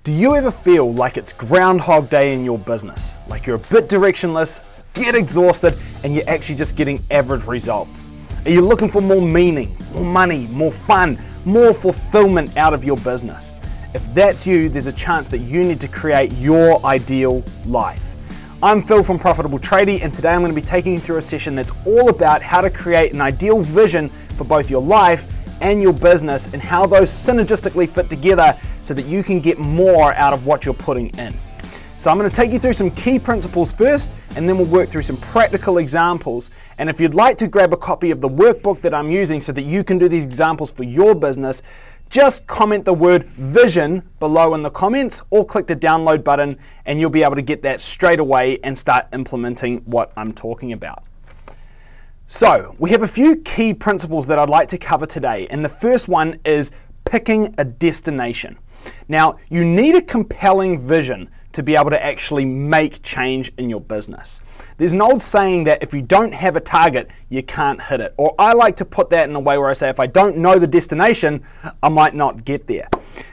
Do you ever feel like it's groundhog day in your business? Like you're a bit directionless, get exhausted, and you're actually just getting average results? Are you looking for more meaning, more money, more fun, more fulfillment out of your business? If that's you, there's a chance that you need to create your ideal life. I'm Phil from Profitable Tradie, and today I'm going to be taking you through a session that's all about how to create an ideal vision for both your life and your business and how those synergistically fit together so that you can get more out of what you're putting in. So I'm going to take you through some key principles first, and then we'll work through some practical examples. And if you'd like to grab a copy of the workbook that I'm using so that you can do these examples for your business, just comment the word vision below in the comments or click the download button and you'll be able to get that straight away and start implementing what I'm talking about. So we have a few key principles that I'd like to cover today, and the first one is picking a destination. Now, you need a compelling vision to be able to actually make change in your business. There's an old saying that if you don't have a target, you can't hit it. Or I like to put that in a way where I say, if I don't know the destination, I might not get there.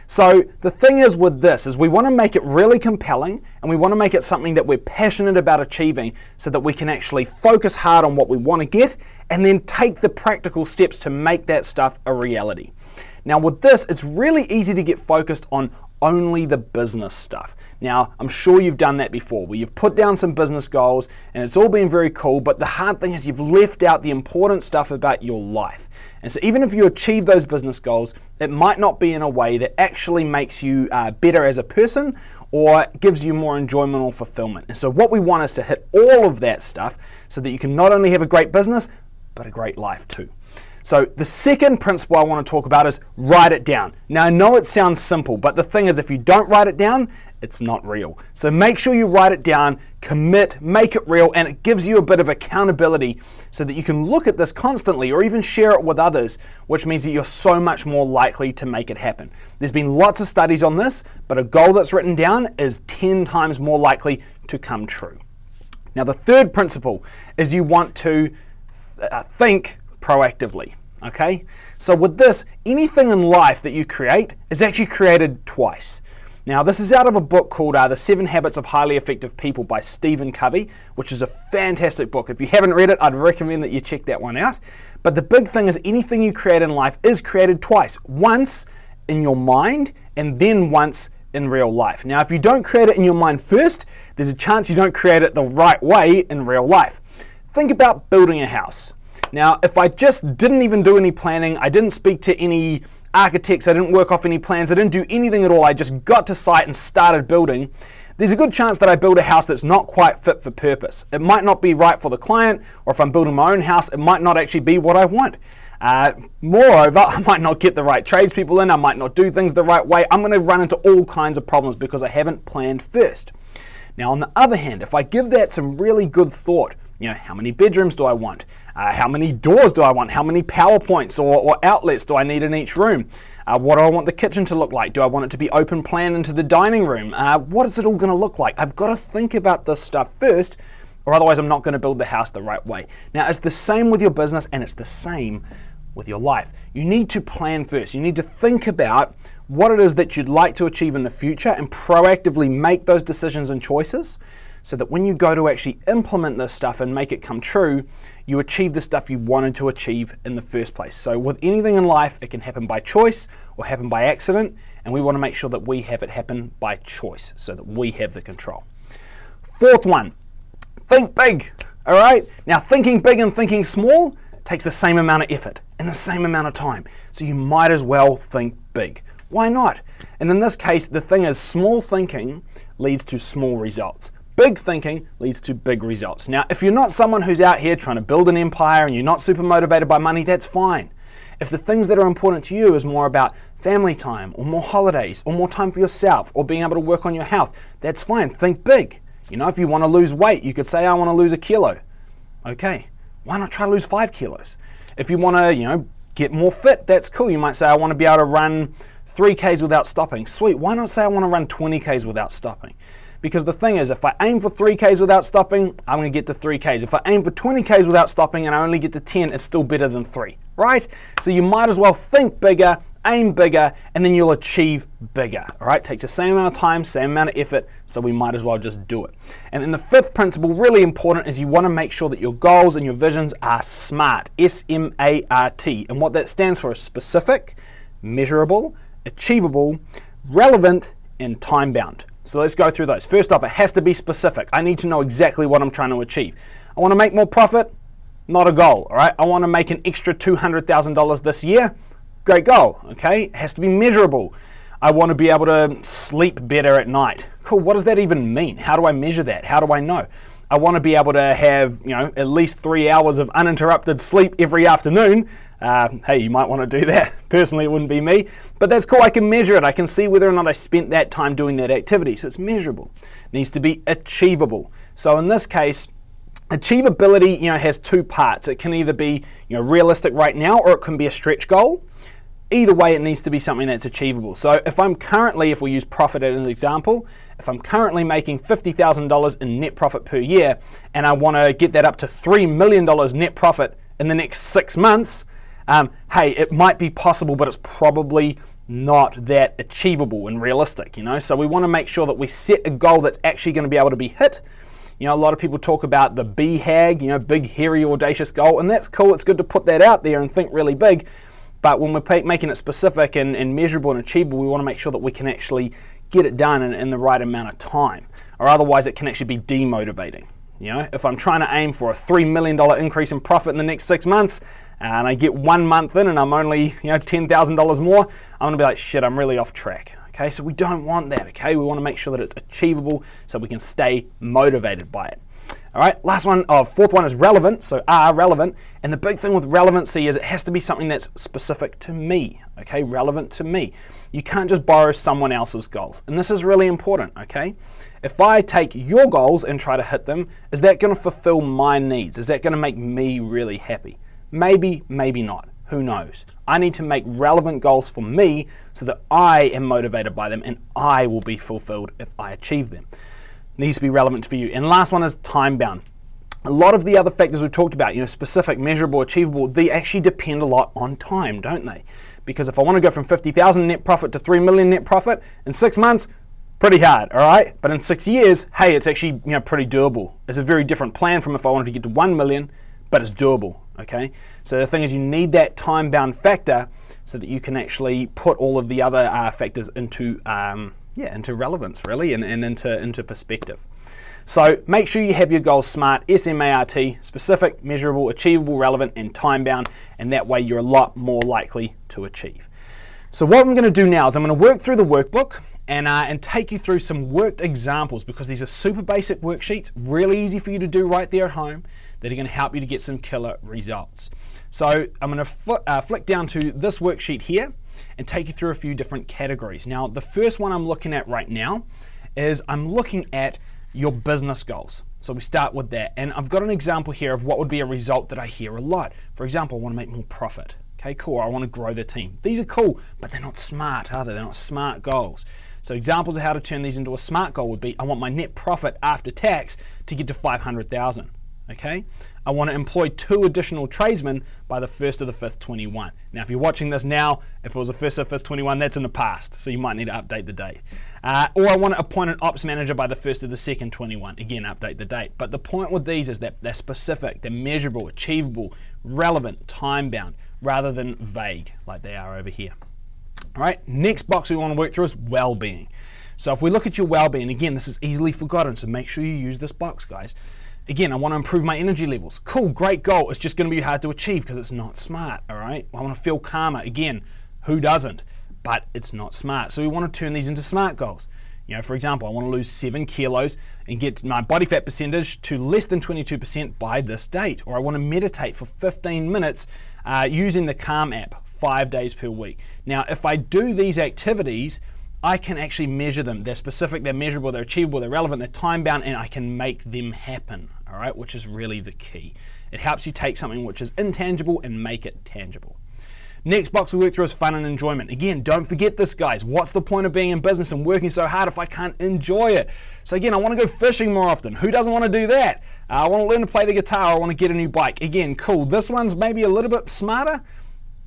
So the thing is with this is we want to make it really compelling, and we want to make it something that we're passionate about achieving so that we can actually focus hard on what we want to get and then take the practical steps to make that stuff a reality. Now with this, it's really easy to get focused on only the business stuff. Now, I'm sure you've done that before, where you've put down some business goals and it's all been very cool, but the hard thing is you've left out the important stuff about your life. And so even if you achieve those business goals, it might not be in a way that actually makes you better as a person or gives you more enjoyment or fulfillment. And so what we want is to hit all of that stuff so that you can not only have a great business, but a great life too. So the second principle I want to talk about is write it down. Now I know it sounds simple, but the thing is if you don't write it down, it's not real. So make sure you write it down, commit, make it real, and it gives you a bit of accountability so that you can look at this constantly or even share it with others, which means that you're so much more likely to make it happen. There's been lots of studies on this, but a goal that's written down is 10 times more likely to come true. Now the third principle is you want to think proactively, okay? So with this, anything in life that you create is actually created twice. Now this is out of a book called The 7 Habits of Highly Effective People by Stephen Covey, which is a fantastic book. If you haven't read it, I'd recommend that you check that one out. But the big thing is anything you create in life is created twice. Once in your mind and then once in real life. Now if you don't create it in your mind first, there's a chance you don't create it the right way in real life. Think about building a house. Now, if I just didn't even do any planning, I didn't speak to any architects, I didn't work off any plans, I didn't do anything at all, I just got to site and started building, there's a good chance that I build a house that's not quite fit for purpose. It might not be right for the client, or if I'm building my own house, it might not actually be what I want. Moreover, I might not get the right tradespeople in, I might not do things the right way, I'm going to run into all kinds of problems because I haven't planned first. Now, on the other hand, if I give that some really good thought, you know, how many bedrooms do I want? How many doors do I want? How many PowerPoints or outlets do I need in each room? What do I want the kitchen to look like? Do I want it to be open plan into the dining room? What is it all going to look like? I've got to think about this stuff first, or otherwise I'm not going to build the house the right way. Now, it's the same with your business, and it's the same with your life. You need to plan first. You need to think about what it is that you'd like to achieve in the future and proactively make those decisions and choices, so that when you go to actually implement this stuff and make it come true, you achieve the stuff you wanted to achieve in the first place. So with anything in life, it can happen by choice or happen by accident, and we want to make sure that we have it happen by choice so that we have the control. Fourth one, think big, all right? Now thinking big and thinking small takes the same amount of effort and the same amount of time, so you might as well think big. Why not? And in this case, the thing is small thinking leads to small results. Big thinking leads to big results. Now, if you're not someone who's out here trying to build an empire and you're not super motivated by money, that's fine. If the things that are important to you is more about family time or more holidays or more time for yourself or being able to work on your health, that's fine. Think big. You know, if you want to lose weight, you could say, I want to lose 1 kilo. Okay, why not try to lose 5 kilos? If you want to, get more fit, that's cool. You might say, I want to be able to run 3Ks without stopping. Sweet, why not say I want to run 20Ks without stopping? Because the thing is, if I aim for 3Ks without stopping, I'm going to get to 3Ks. If I aim for 20Ks without stopping and I only get to 10, it's still better than 3, right? So you might as well think bigger, aim bigger, and then you'll achieve bigger. All right, takes the same amount of time, same amount of effort, so we might as well just do it. And then the fifth principle, really important, is you want to make sure that your goals and your visions are SMART, S-M-A-R-T. And what that stands for is specific, measurable, achievable, relevant, and time-bound. So let's go through those. First off, it has to be specific. I need to know exactly what I'm trying to achieve. I want to make more profit, not a goal, all right? I want to make an extra $200,000 this year, great goal, okay? It has to be measurable. I want to be able to sleep better at night. Cool, what does that even mean? How do I measure that? How do I know? I want to be able to have, at least 3 hours of uninterrupted sleep every afternoon. Hey, you might want to do that. Personally, it wouldn't be me, but that's cool. I can measure it. I can see whether or not I spent that time doing that activity. So it's measurable. It needs to be achievable. So in this case, achievability, has two parts. It can either be, realistic right now, or it can be a stretch goal. Either way, it needs to be something that's achievable. So if we use profit as an example, if I'm currently making $50,000 in net profit per year, and I want to get that up to $3 million net profit in the next 6 months, hey, it might be possible, but it's probably not that achievable and realistic, So we want to make sure that we set a goal that's actually going to be able to be hit. A lot of people talk about the BHAG, big, hairy, audacious goal, and that's cool. It's good to put that out there and think really big. But when we're making it specific and measurable and achievable, we want to make sure that we can actually get it done in the right amount of time, or otherwise it can actually be demotivating. If I'm trying to aim for a $3 million increase in profit in the next 6 months, and I get 1 month in and I'm only $10,000 more, I'm gonna be like, shit, I'm really off track. Okay, so we don't want that. Okay, we want to make sure that it's achievable so we can stay motivated by it. All right, fourth one is relevant, so relevant. And the big thing with relevancy is it has to be something that's specific to me, okay, relevant to me. You can't just borrow someone else's goals. And this is really important, okay? If I take your goals and try to hit them, is that going to fulfill my needs? Is that going to make me really happy? Maybe, maybe not. Who knows? I need to make relevant goals for me so that I am motivated by them and I will be fulfilled if I achieve them. Needs to be relevant for you. And last one is time bound. A lot of the other factors we talked about, specific, measurable, achievable, they actually depend a lot on time, don't they? Because if I want to go from 50,000 net profit to 3 million net profit in 6 months, pretty hard, all right? But in 6 years, hey, it's actually pretty doable. It's a very different plan from if I wanted to get to 1 million, but it's doable, okay? So the thing is, you need that time bound factor so that you can actually put all of the other factors into relevance, really, and into perspective. So make sure you have your goals SMART, S-M-A-R-T, specific, measurable, achievable, relevant, and time-bound, and that way you're a lot more likely to achieve. So what I'm going to do now is I'm going to work through the workbook and take you through some worked examples, because these are super basic worksheets, really easy for you to do right there at home, that are going to help you to get some killer results. So I'm going to flick down to this worksheet here and take you through a few different categories. Now, the first one I'm looking at right now is I'm looking at your business goals. So we start with that. And I've got an example here of what would be a result that I hear a lot. For example, I want to make more profit. Okay, cool. I want to grow the team. These are cool, but they're not smart, are they? They're not smart goals. So examples of how to turn these into a smart goal would be, I want my net profit after tax to get to 500,000. Okay, I want to employ 2 additional tradesmen by the 1st of the 5th, 21. Now, if you're watching this now, if it was the 1st of the 5th, 21, that's in the past, so you might need to update the date. Or I want to appoint an ops manager by the 1st of the 2nd, 21. Again, update the date. But the point with these is that they're specific, they're measurable, achievable, relevant, time-bound, rather than vague like they are over here. All right, next box we want to work through is well-being. So if we look at your well-being, again, this is easily forgotten, so make sure you use this box, guys. Again, I want to improve my energy levels. Cool, great goal. It's just going to be hard to achieve because it's not smart, all right? I want to feel calmer. Again, who doesn't? But it's not smart. So we want to turn these into smart goals. For example, I want to lose 7 kilos and get my body fat percentage to less than 22% by this date. Or I want to meditate for 15 minutes using the Calm app 5 days per week. Now, if I do these activities, I can actually measure them. They're specific, they're measurable, they're achievable, they're relevant, they're time-bound, and I can make them happen, all right, which is really the key. It helps you take something which is intangible and make it tangible. Next box we work through is fun and enjoyment. Again, don't forget this, guys. What's the point of being in business and working so hard if I can't enjoy it? So again, I want to go fishing more often. Who doesn't want to do that? I want to learn to play the guitar. I want to get a new bike. Again, cool. This one's maybe a little bit smarter,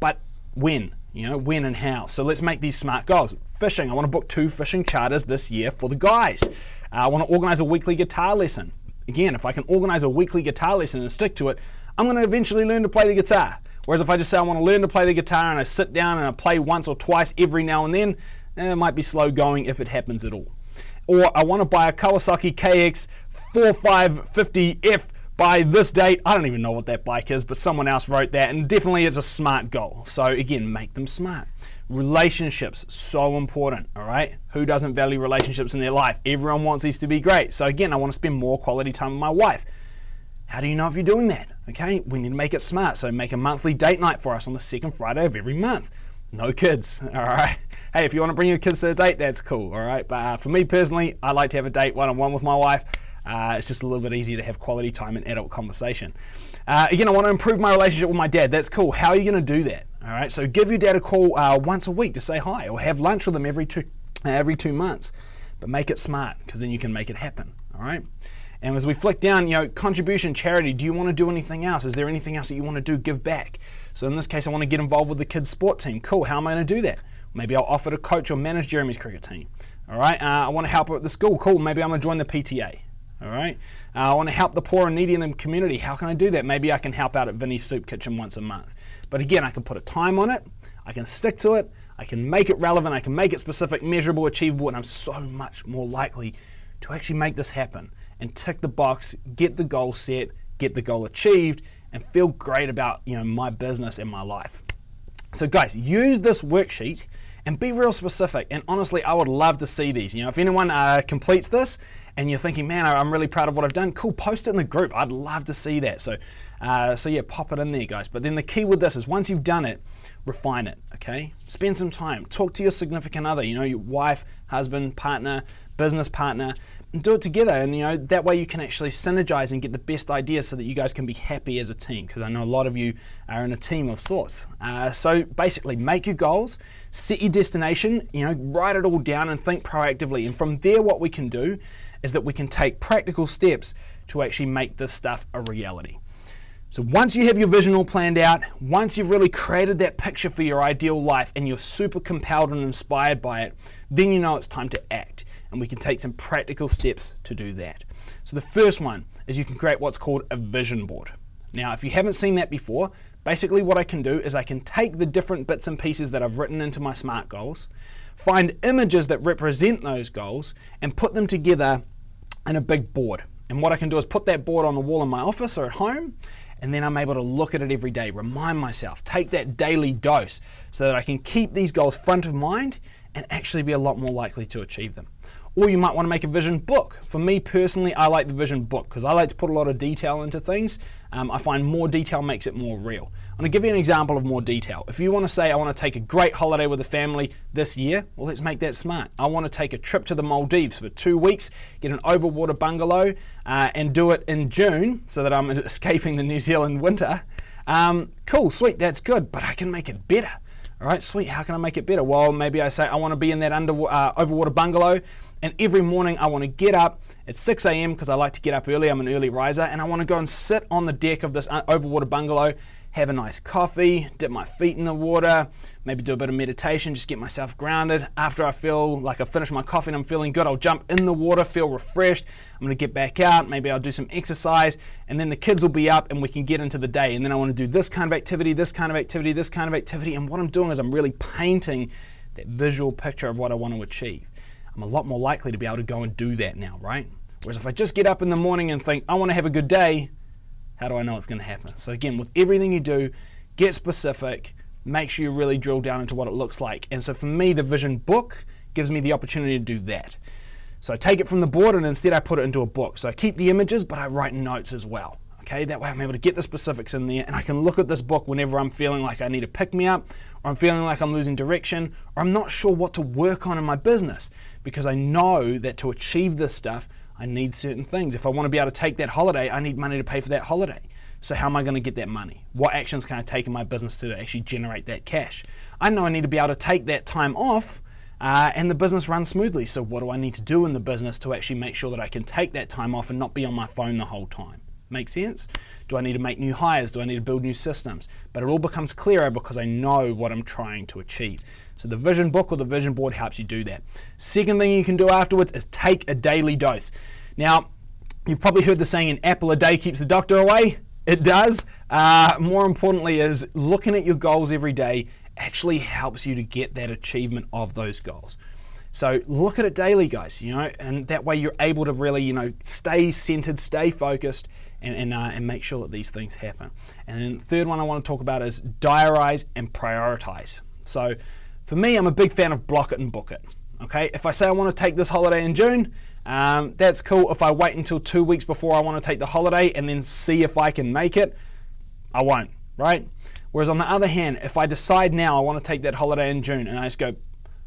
but when? when and how. So let's make these SMART goals. Fishing, I want to book 2 fishing charters this year for the guys. I want to organize a weekly guitar lesson. Again, if I can organize a weekly guitar lesson and stick to it, I'm going to eventually learn to play the guitar. Whereas if I just say I want to learn to play the guitar and I sit down and I play once or twice every now and then, it might be slow going if it happens at all. Or I want to buy a Kawasaki KX 4550F by this date. I don't even know what that bike is, but someone else wrote that, and definitely it's a SMART goal. So again, make them SMART. Relationships, so important, all right? Who doesn't value relationships in their life? Everyone wants these to be great. So again, I want to spend more quality time with my wife. How do you know if you're doing that? Okay, we need to make it SMART. So make a monthly date night for us on the second Friday of every month. No kids, all right? Hey, if you want to bring your kids to the date, that's cool, all right? But for me personally, I like to have a date one-on-one with my wife. It's just a little bit easier to have quality time and adult conversation. Again, I want to improve my relationship with my dad. That's cool. How are you going to do that? All right, so give your dad a call once a week to say hi, or have lunch with him every 2 months. But make it SMART, because then you can make it happen, all right? And as we flick down, contribution, charity, do you want to do anything else? Is there anything else that you want to do, give back? So in this case, I want to get involved with the kids' sport team. Cool, how am I going to do that? Maybe I'll offer to coach or manage Jeremy's cricket team. All right, I want to help at the school. Cool, maybe I'm going to join the PTA. All right, I want to help the poor and needy in the community. How can I do that? Maybe I can help out at Vinny's Soup Kitchen once a month. But again, I can put a time on it. I can stick to it. I can make it relevant. I can make it specific, measurable, achievable, and I'm so much more likely to actually make this happen and tick the box, get the goal set, get the goal achieved, and feel great about my business and my life. So guys, use this worksheet and be real specific. And honestly, I would love to see these. If anyone completes this and you're thinking, man, I'm really proud of what I've done, cool, post it in the group. I'd love to see that. So yeah, pop it in there, guys. But then the key with this is once you've done it, refine it, okay? Spend some time. Talk to your significant other, your wife, husband, partner, business partner, and do it together. And that way you can actually synergize and get the best ideas so that you guys can be happy as a team, because I know a lot of you are in a team of sorts. So basically, make your goals, set your destination, write it all down and think proactively. And from there, what we can do is that we can take practical steps to actually make this stuff a reality. So once you have your vision all planned out, once you've really created that picture for your ideal life and you're super compelled and inspired by it, then you know it's time to act. And we can take some practical steps to do that. So the first one is you can create what's called a vision board. Now, if you haven't seen that before, basically what I can do is I can take the different bits and pieces that I've written into my SMART goals, find images that represent those goals, and put them together in a big board. And what I can do is put that board on the wall in my office or at home, and then I'm able to look at it every day, remind myself, take that daily dose so that I can keep these goals front of mind and actually be a lot more likely to achieve them. Or you might want to make a vision book. For me personally, I like the vision book because I like to put a lot of detail into things. I find more detail makes it more real. I'm going to give you an example of more detail. If you want to say, I want to take a great holiday with the family this year, well, let's make that SMART. I want to take a trip to the Maldives for 2 weeks, get an overwater bungalow, and do it in June so that I'm escaping the New Zealand winter. Cool, sweet, that's good, but I can make it better. All right, sweet, how can I make it better? Well, maybe I say I want to be in that overwater bungalow, and every morning I want to get up at 6 a.m. because I like to get up early, I'm an early riser, and I want to go and sit on the deck of this overwater bungalow, have a nice coffee, dip my feet in the water, maybe do a bit of meditation, just get myself grounded. After I feel like I've finished my coffee and I'm feeling good, I'll jump in the water, feel refreshed. I'm going to get back out, maybe I'll do some exercise, and then the kids will be up and we can get into the day. And then I want to do this kind of activity, this kind of activity, this kind of activity, and what I'm doing is I'm really painting that visual picture of what I want to achieve. I'm a lot more likely to be able to go and do that now, right? Whereas if I just get up in the morning and think, I want to have a good day, how do I know it's going to happen? So again, with everything you do, get specific, make sure you really drill down into what it looks like. And so for me, the vision book gives me the opportunity to do that. So I take it from the board and instead I put it into a book. So I keep the images, but I write notes as well. Okay, that way I'm able to get the specifics in there and I can look at this book whenever I'm feeling like I need a pick-me-up, or I'm feeling like I'm losing direction, or I'm not sure what to work on in my business, because I know that to achieve this stuff, I need certain things. If I want to be able to take that holiday, I need money to pay for that holiday. So how am I going to get that money? What actions can I take in my business to actually generate that cash? I know I need to be able to take that time off and the business runs smoothly. So what do I need to do in the business to actually make sure that I can take that time off and not be on my phone the whole time? Make sense? Do I need to make new hires? Do I need to build new systems? But it all becomes clearer because I know what I'm trying to achieve. So the vision book or the vision board helps you do that. Second thing you can do afterwards is take a daily dose. Now, you've probably heard the saying, an apple a day keeps the doctor away. It does. More importantly is looking at your goals every day actually helps you to get that achievement of those goals. So look at it daily, guys, and that way you're able to really, stay centered, stay focused, and make sure that these things happen. And then the third one I want to talk about is diarize and prioritize. So for me, I'm a big fan of block it and book it. Okay, if I say I want to take this holiday in June, that's cool. If I wait until 2 weeks before I want to take the holiday and then see if I can make it, I won't, right? Whereas on the other hand, if I decide now I want to take that holiday in June and I just go,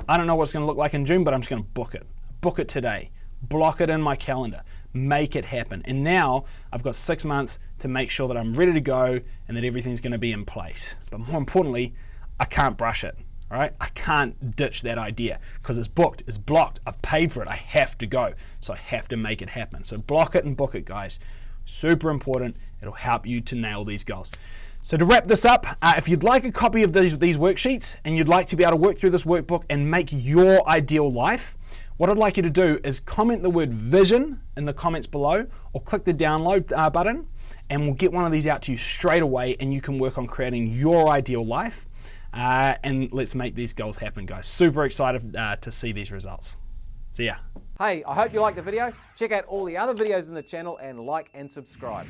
I don't know what it's going to look like in June, but I'm just going to book it. Book it today. Block it in my calendar. Make it happen. And now I've got 6 months to make sure that I'm ready to go and that everything's going to be in place. But more importantly, I can't brush it. All right? I can't ditch that idea because it's booked, it's blocked, I've paid for it, I have to go. So I have to make it happen. So block it and book it, guys. Super important. It'll help you to nail these goals. So to wrap this up, if you'd like a copy of these worksheets and you'd like to be able to work through this workbook and make your ideal life, what I'd like you to do is comment the word vision in the comments below or click the download button and we'll get one of these out to you straight away and you can work on creating your ideal life. And let's make these goals happen, guys. Super excited to see these results. See ya. Hey, I hope you liked the video. Check out all the other videos in the channel and like and subscribe.